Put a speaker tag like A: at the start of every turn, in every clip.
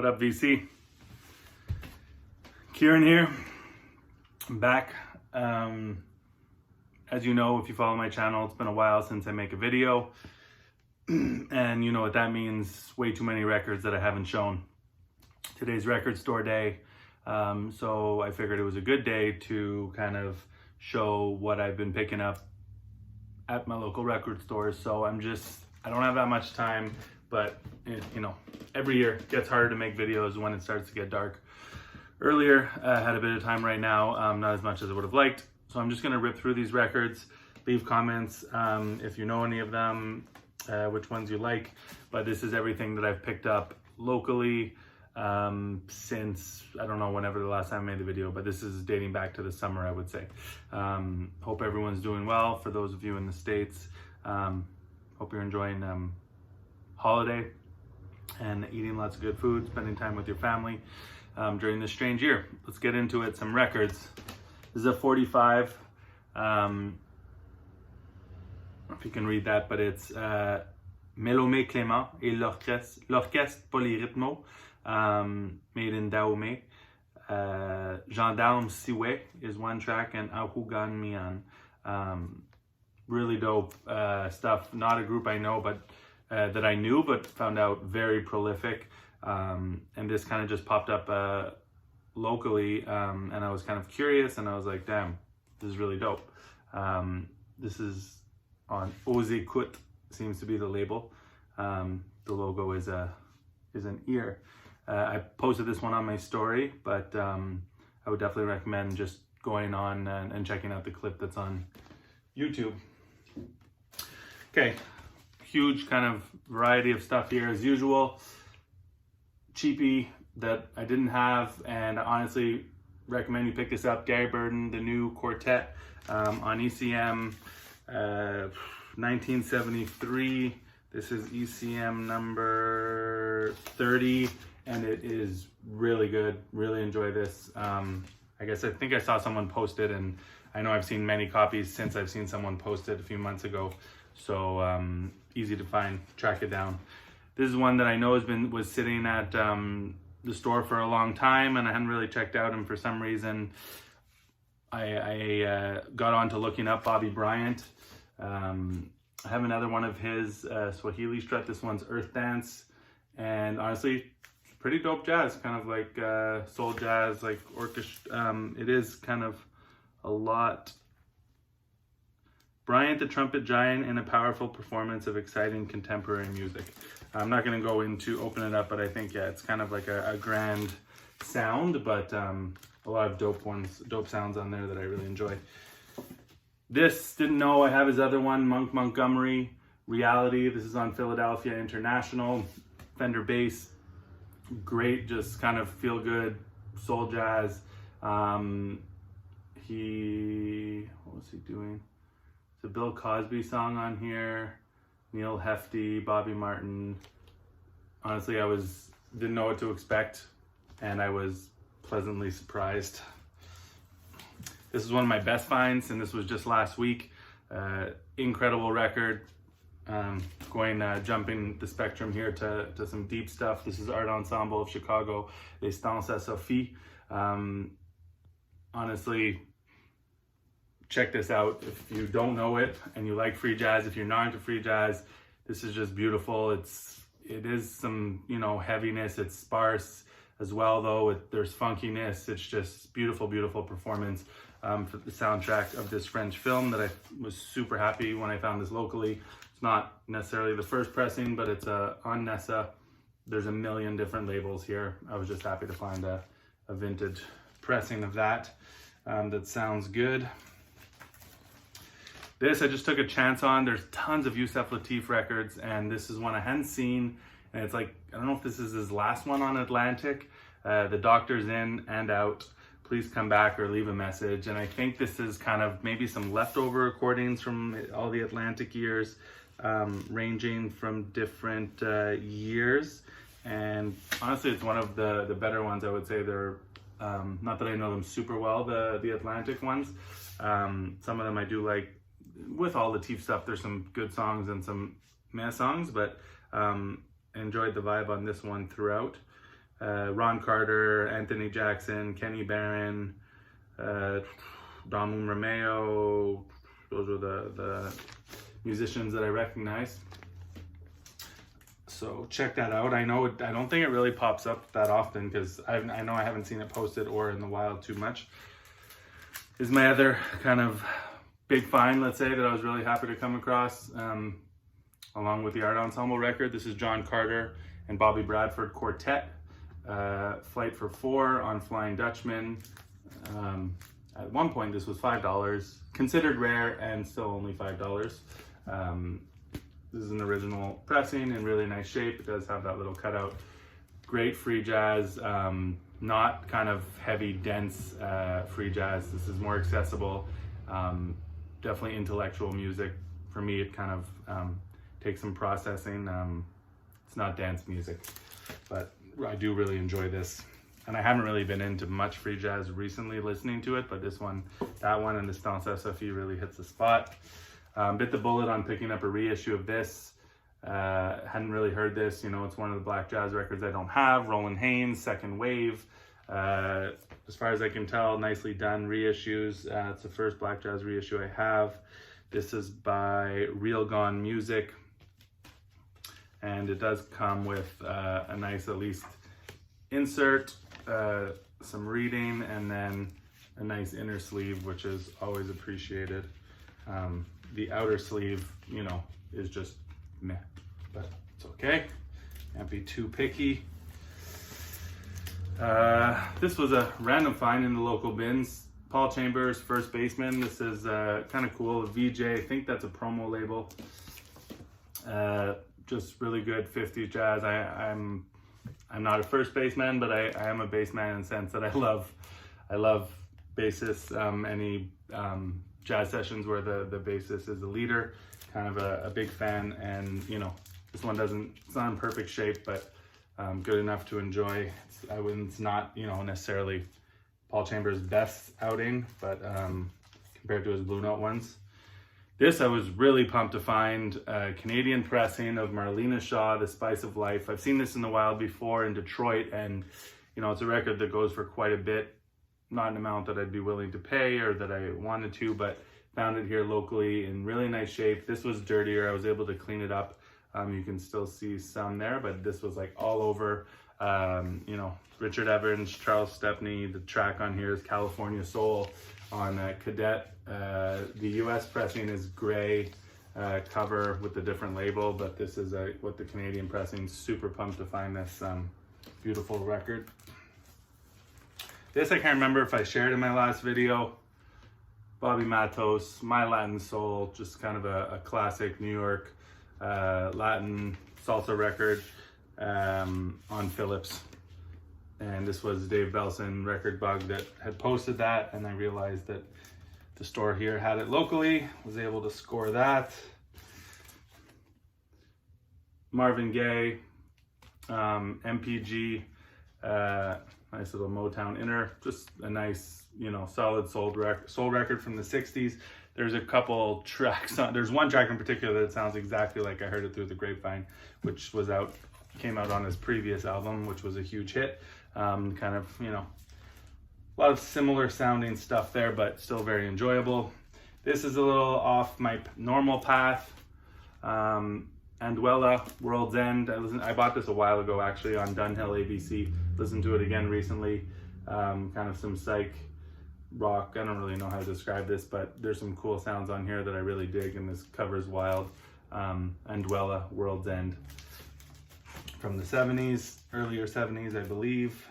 A: What up, VC? Kieran here. I'm back. As you know, if you follow my channel, it's been a while since I make a video. And you know what that means, way too many records that I haven't shown. Today's record store day. So I figured it was a good day to kind of show what I've been picking up at my local record stores. So I don't have that much time, but every year it gets harder to make videos when it starts to get dark. Earlier, I had a bit of time right now, not as much as I would have liked. So I'm just gonna rip through these records, leave comments if you know any of them, which ones you like. But this is everything that I've picked up locally since, I don't know whenever the last time I made the video, but this is dating back to the summer, I would say. Hope everyone's doing well. For those of you in the States, hope you're enjoying holiday and eating lots of good food, spending time with your family during this strange year. Let's get into it. Some records. This is a 45. I don't know if you can read that, but it's Mélomé Clément et l'Orchestre Polyrythmo, made in Dahomey. Gendarme Siwe is one track, and Ahugan Mian. Really dope stuff. Not a group I know, but that I knew, but found out very prolific. And this kind of just popped up locally, and I was kind of curious, and I was like, damn, this is really dope. This is on Aux Écoutes, seems to be the label. The logo is an ear. I posted this one on my story, but I would definitely recommend just going on and checking out the clip that's on YouTube. Okay, huge kind of variety of stuff here as usual. Cheapy that I didn't have, and I honestly recommend you pick this up. Gary Burden, the new quartet on ECM 1973. This is ECM number 30, and it is really good. Really enjoy this. I think I saw someone post it, and I know I've seen many copies since I've seen someone post it a few months ago. So easy to find, track it down. This is one that I know was sitting at the store for a long time, and I hadn't really checked out, and for some reason I got on to looking up Bobby Bryant. I have another one of his, Swahili Strut. This one's Earth Dance, and honestly, pretty dope jazz, kind of like soul jazz, like orchestra. It is kind of a lot. Bryant the Trumpet Giant in a powerful performance of exciting contemporary music. I'm not going to go into open it up, but I think, yeah, it's kind of like a grand sound, but a lot of dope sounds on there that I really enjoy. This, didn't know I have his other one, Monk Montgomery, Reality. This is on Philadelphia International, Fender bass. Great, just kind of feel good, soul jazz. What was he doing? It's a Bill Cosby song on here. Neil Hefti, Bobby Martin. Honestly, didn't know what to expect, and I was pleasantly surprised. This is one of my best finds, and this was just last week. Incredible record. Jumping the spectrum here to some deep stuff. This is Art Ensemble of Chicago, Les Stances à Sophie. Honestly, check this out if you don't know it and you like free jazz. If you're not into free jazz, this is just beautiful. It is some heaviness. It's sparse as well, though. There's funkiness. It's just beautiful performance for the soundtrack of this French film that I was super happy when I found this locally. It's not necessarily the first pressing, but it's on Nessa. There's a million different labels here. I was just happy to find a vintage pressing of that that sounds good. This I just took a chance on. There's tons of Yusef Lateef records, and this is one I hadn't seen, and it's like, I don't know if this is his last one on Atlantic. The Doctor's in and out. Please come back or leave a message. And I think this is kind of maybe some leftover recordings from all the Atlantic years, ranging from different years. And honestly, it's one of the better ones, I would say. They're not that I know them super well, the Atlantic ones. Some of them I do like. With all the Lateef stuff, there's some good songs and some meh songs, but enjoyed the vibe on this one throughout. Ron Carter, Anthony Jackson, Kenny Barron, Don Romeo. Those are the musicians that I recognize. So check that out. I don't think it really pops up that often because I know I haven't seen it posted or in the wild too much. Is my other kind of big find, let's say, that I was really happy to come across, along with the Art Ensemble record. This is John Carter and Bobby Bradford Quartet, Flight for Four on Flying Dutchman. At one point this was $5, considered rare and still only $5. This is an original pressing in really nice shape. It does have that little cutout. Great free jazz, not kind of heavy, dense free jazz. This is more accessible, definitely intellectual music. For me, it kind of takes some processing. It's not dance music, but I do really enjoy this. And I haven't really been into much free jazz recently listening to it, but this one, that one, and the Stance SFE really hits the spot. Bit the bullet on picking up a reissue of this. Hadn't really heard this, you know, it's one of the black jazz records I don't have. Roland Haynes, Second Wave. As far as I can tell, nicely done reissues. It's the first black jazz reissue I have. This is by Real Gone Music. And it does come with a nice, at least, insert, some reading, and then a nice inner sleeve, which is always appreciated. The outer sleeve, you know, is just meh, but it's okay. Can't be too picky. This was a random find in the local bins. Paul Chambers, First Baseman. This is kind of cool. A VJ, I think that's a promo label. Just really good 50s jazz. I'm not a first baseman, but I am a bassman in the sense that I love bassists. Any jazz sessions where the bassist is the leader, kind of a big fan. And you know, this one it's not in perfect shape, but good enough to enjoy. It's not, you know, necessarily Paul Chambers' best outing, but compared to his Blue Note ones. This I was really pumped to find, a Canadian pressing of Marlena Shaw, The Spice of Life. I've seen this in the wild before in Detroit, and you know, it's a record that goes for quite a bit. Not an amount that I'd be willing to pay or that I wanted to, but found it here locally in really nice shape. This was dirtier. I was able to clean it up. You can still see some there, but this was like all over. You know, Richard Evans, Charles Stepney. The track on here is California Soul on Cadet. The US pressing is gray cover with a different label, but this is what the Canadian pressing. Super pumped to find this beautiful record. This I can't remember if I shared in my last video. Bobby Matos, My Latin Soul, just kind of a classic New York Latin salsa record on Philips. And this was Dave Belson, Record Bug, that had posted that, and I realized that the store here had it locally, was able to score that. Marvin Gaye, MPG, nice little Motown inner, just a nice, you know, solid soul record from the 60s. There's a couple tracks on, there's one track in particular that sounds exactly like I heard it through the grapevine, which came out on his previous album, which was a huge hit. Kind of, you know, a lot of similar sounding stuff there, but still very enjoyable. This is a little off my normal path. Anduella, World's End. I bought this a while ago actually on Dunhill ABC. Listened to it again recently. Kind of some psych rock. I don't really know how to describe this, but there's some cool sounds on here that I really dig, and this cover's wild. Anduella, World's End. From the 70s, earlier 70s, I believe.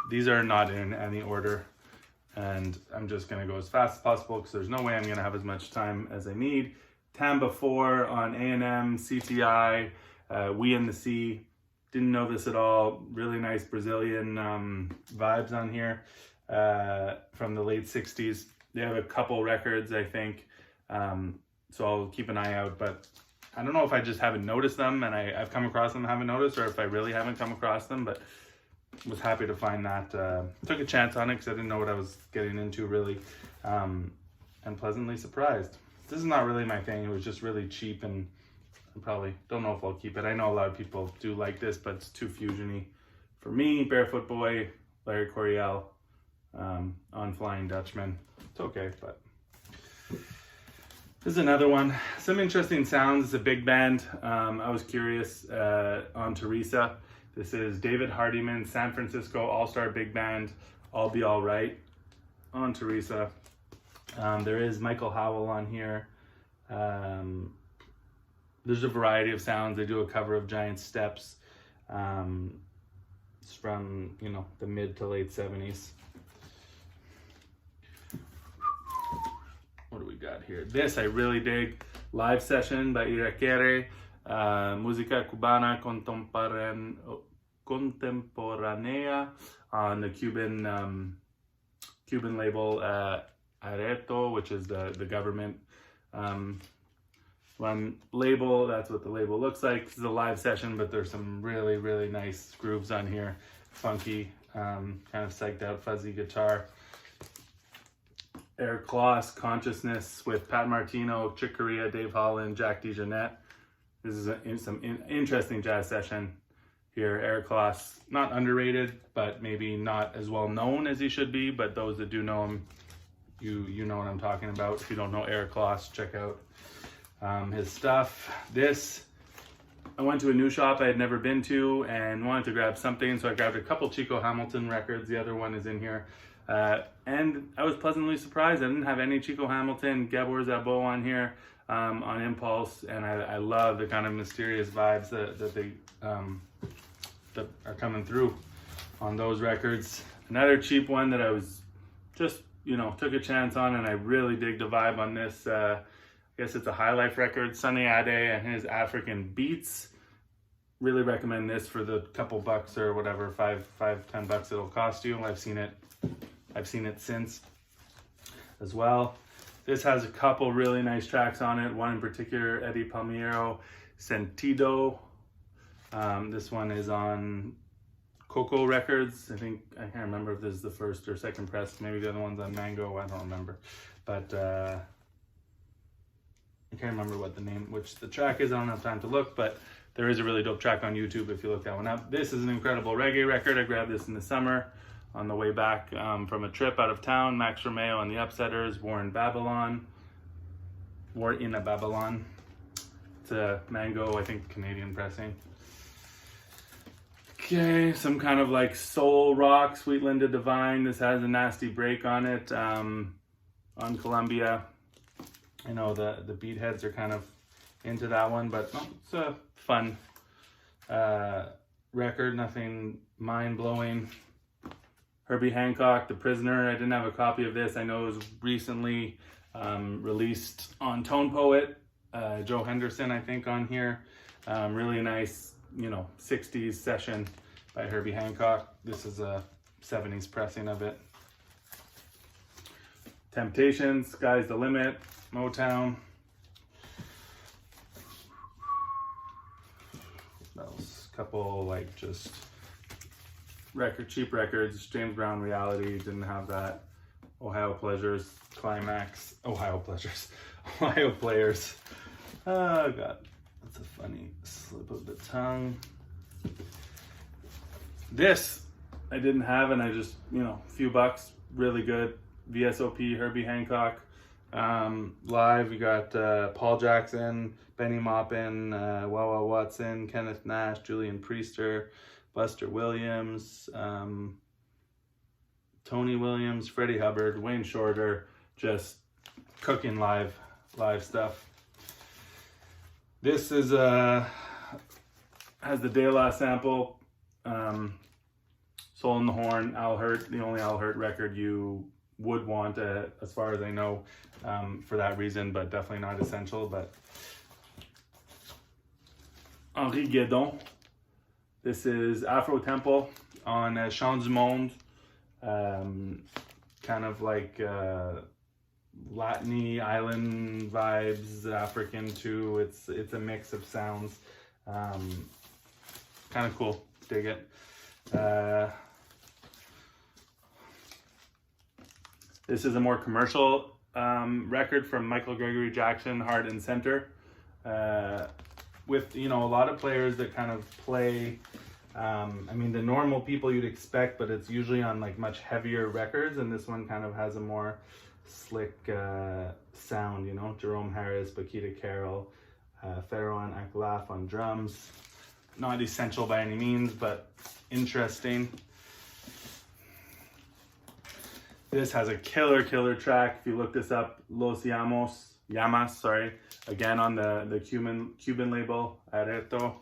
A: These are not in any order, and I'm just gonna go as fast as possible because there's no way I'm gonna have as much time as I need. Tamba 4 on A&M, CTI, We in the Sea. Didn't know this at all. Really nice Brazilian vibes on here from the late 60s. They have a couple records, I think, so I'll keep an eye out, but I don't know if I just haven't noticed them and I've come across them and haven't noticed, or if I really haven't come across them, but was happy to find that. Took a chance on it because I didn't know what I was getting into really, and pleasantly surprised. This is not really my thing. It was just really cheap, and I probably don't know if I'll keep it. I know a lot of people do like this, but it's too fusiony for me, Barefoot Boy, Larry Coryell, on Flying Dutchman. It's okay, but this is another one. Some interesting sounds. It's a big band. I was curious on Teresa. This is David Hardiman, San Francisco All-Star Big Band, I'll Be All Right on Teresa. There is Michael Howell on here. There's a variety of sounds. They do a cover of Giant Steps. It's from, you know, the mid to late 70s. What do we got here? This I really dig. Live Session by Irakere. Música Cubana Contemporánea on the Cuban label Areto, which is the government run label. That's what the label looks like. This is a live session, but there's some really, really nice grooves on here. Funky, kind of psyched out, fuzzy guitar. Eric Kloss, Consciousness with Pat Martino, Chick Corea, Dave Holland, Jack DeJohnette. This is some interesting jazz session here. Eric Kloss, not underrated, but maybe not as well known as he should be. But those that do know him, you know what I'm talking about. If you don't know Eric Kloss, check out his stuff. This, I went to a new shop I had never been to and wanted to grab something, so I grabbed a couple Chico Hamilton records. The other one is in here. And I was pleasantly surprised. I didn't have any Chico Hamilton, Gabor Szabo on here on impulse, and I love the kind of mysterious vibes that they that are coming through on those records. Another cheap one that I was just, you know, took a chance on, and I really dig the vibe on this. I guess it's a High Life record, Sunny Ade and his African Beats. Really recommend this for the couple bucks or whatever, $10 it'll cost you. I've seen it since as well. This has a couple really nice tracks on it. One in particular, Eddie Palmiero, Sentido. This one is on Coco Records. I can't remember if this is the first or second press. Maybe the other one's on Mango. I don't remember. But I can't remember which the track is. I don't have time to look, but there is a really dope track on YouTube if you look that one up. This is an incredible reggae record. I grabbed this in the summer on the way back from a trip out of town. Max Romeo and the Upsetters, War in a Babylon. It's a Mango, I think, Canadian pressing. Okay, some kind of like soul rock, Sweet Linda Divine. This has a nasty break on it on Columbia. I know the beat heads are kind of into that one, but it's a fun record, nothing mind-blowing. Herbie Hancock, The Prisoner. I didn't have a copy of this. I know it was recently released on Tone Poet. Joe Henderson, I think, on here. Really nice, 60s session by Herbie Hancock. This is a 70s pressing of it. Temptations, Sky's the Limit, Motown. That was a couple just cheap records. James Brown, Reality, didn't have that. Ohio Pleasures, Climax, Ohio Players. Oh God, that's a funny slip of the tongue. This I didn't have, and I just, a few bucks, really good. VSOP, Herbie Hancock. Live, we got Paul Jackson, Benny Maupin, Wawa Watson, Kenneth Nash, Julian Priester, Buster Williams, Tony Williams, Freddie Hubbard, Wayne Shorter, just cooking live stuff. This is has the De La sample, Soul in the Horn, Al Hirt, the only Al Hirt record you would want, as far as I know, for that reason, but definitely not essential. But Henri Guédon. This is Afro Temple on Chants du Monde, kind of like Latin island vibes, African too. It's a mix of sounds, kind of cool. Dig it. This is a more commercial record from Michael Gregory Jackson, Heart and Center, with a lot of players that kind of play I mean, the normal people you'd expect, but it's usually on like much heavier records, and this one kind of has a more slick sound, you know. Jerome Harris, Bakita Carroll, Pharaoh Aklaf on drums. Not essential by any means, but interesting. This has a killer track. If you look this up, Llamas, sorry. Again on the Cuban label, Areto.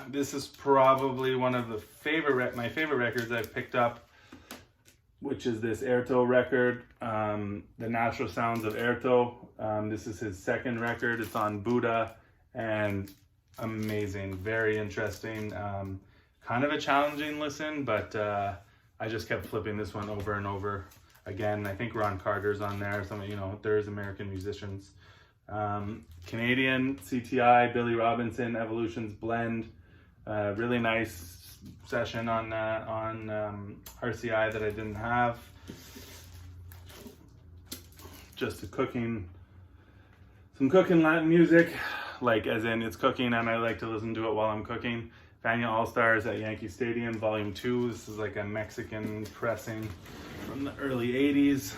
A: This is probably one of the my favorite records I've picked up, which is this Airto record, The Natural Sounds of Airto. This is his second record. It's on Buddha, and amazing, very interesting. Kind of a challenging listen, but I just kept flipping this one over and over again. I think Ron Carter's on there. Some, you know, there's American musicians. Canadian CTI, Billy Robinson, Evolutions Blend. Really nice session on RCI that I didn't have. Just some cooking Latin music, like as in it's cooking and I like to listen to it while I'm cooking. Fania All Stars at Yankee Stadium, Volume 2. This is like a Mexican pressing from the early 80s.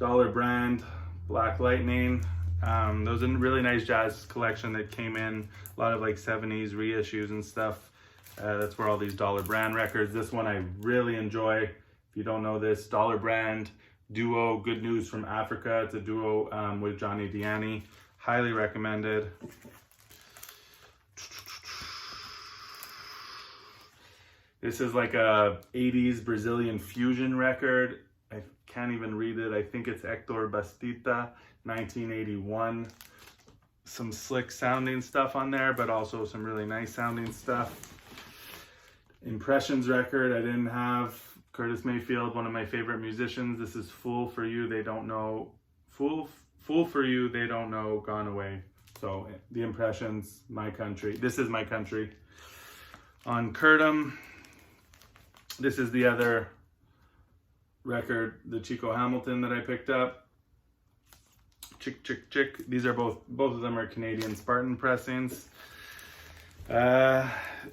A: Dollar Brand, Black Lightning. Those are a really nice jazz collection that came in. A lot of like 70s reissues and stuff. That's where all these Dollar Brand records. This one I really enjoy. If you don't know this, Dollar Brand duo, Good News from Africa. It's a duo with Johnny Diani. Highly recommended. This is like a 80s Brazilian fusion record. I can't even read it. I think it's Hector Bastita, 1981. Some slick sounding stuff on there, but also some really nice sounding stuff. Impressions record I didn't have. Curtis Mayfield, one of my favorite musicians. This is Fool for You, They Don't Know. Fool for You, They Don't Know, Gone Away. So the Impressions, My Country. This is My Country. On Curtum, this is the other record, the Chico Hamilton that I picked up. Chick, Chick, Chick. These are both of them are Canadian Spartan pressings.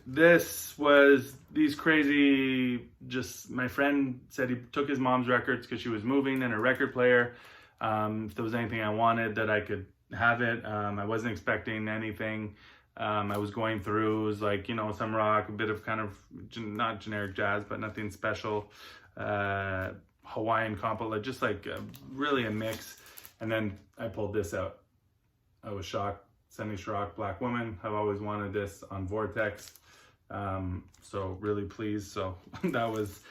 A: This was these crazy, just my friend said he took his mom's records because she was moving and a record player. If there was anything I wanted that I could have it. I wasn't expecting anything. I was going through, it was like, you know, some rock, a bit of kind of, not generic jazz, but nothing special. Hawaiian compo, just like really a mix. And then I pulled this out. I was shocked. Semi Rock, Black Woman. I've always wanted this on Vortex. So really pleased. So that was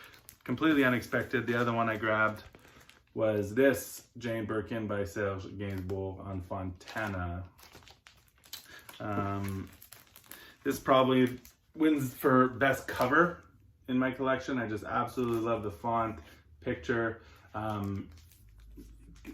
A: completely unexpected. The other one I grabbed was this, Jane Birkin by Serge Gainsbourg on Fontana. This probably wins for best cover in my collection. I just absolutely love the font, picture.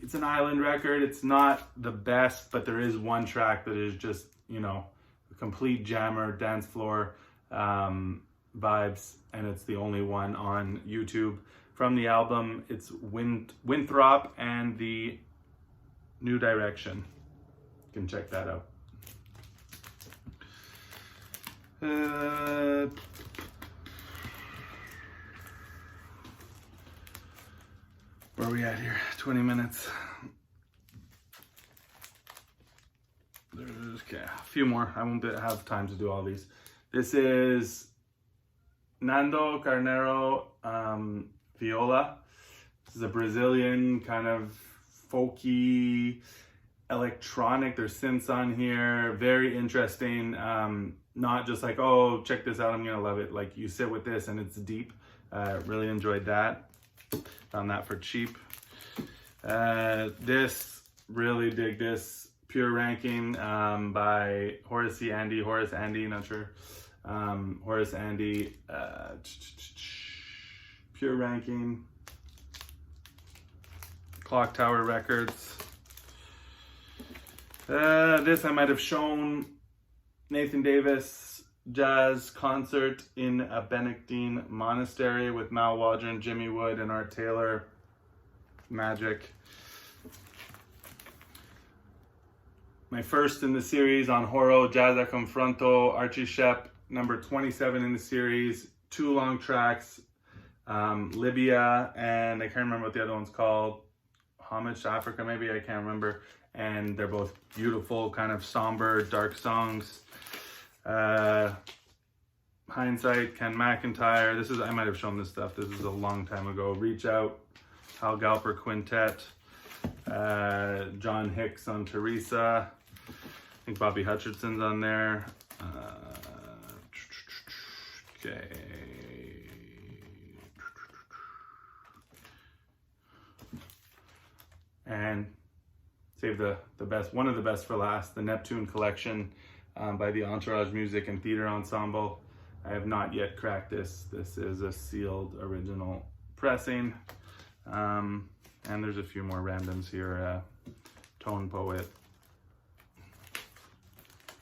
A: It's an island record. It's not the best, but there is one track that is just, you know, a complete jammer, dance floor vibes, and it's the only one on YouTube. From the album, it's Winthrop and the New Direction. You can check that out. Where are we at here? 20 minutes. Okay, a few more. I won't have time to do all these. This is Nando Carneiro Viola. This is a Brazilian kind of folky, electronic. There's synths on here. Very interesting. Not just like, oh, check this out, I'm gonna love it. Like, you sit with this and it's deep. Really enjoyed that. Found that for cheap. This, really dig this. Pure Ranking by Horace Andy, not sure. Horace Andy, Pure Ranking. Clock Tower Records. This I might have shown. Nathan Davis jazz concert in a Benedictine monastery with Mal Waldron, Jimmy Wood, and Art Taylor. Magic. my first in the series on Horo, Jazz a Confronto, Archie Shepp, number 27 in the series, 2 long tracks, Libya, and I can't remember what the other one's called, Homage to Africa maybe, I can't remember, and they're both beautiful, kind of somber, dark songs. Hindsight, Ken McIntyre, this is, I might have shown this stuff, this is a long time ago. Reach Out, Hal Galper Quintet, John Hicks on Teresa, I think Bobby Hutcherson's on there. Okay. And save the best, one of the best for last, the Neptune Collection by the Entourage Music and Theater Ensemble. I have not yet cracked this. This is a sealed original pressing. And there's a few more randoms here. Tone Poet.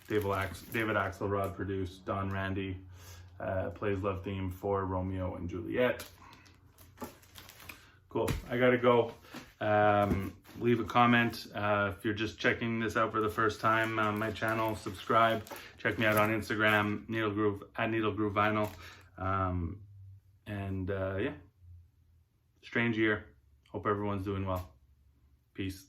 A: David Axelrod produced. Don Randy plays love theme for Romeo and Juliet. Cool, I gotta go. Leave a comment if you're just checking this out for the first time on my channel. Subscribe. Check me out on Instagram, Needle Groove, at Needle Groove Vinyl. Yeah, strange year. Hope everyone's doing well. Peace.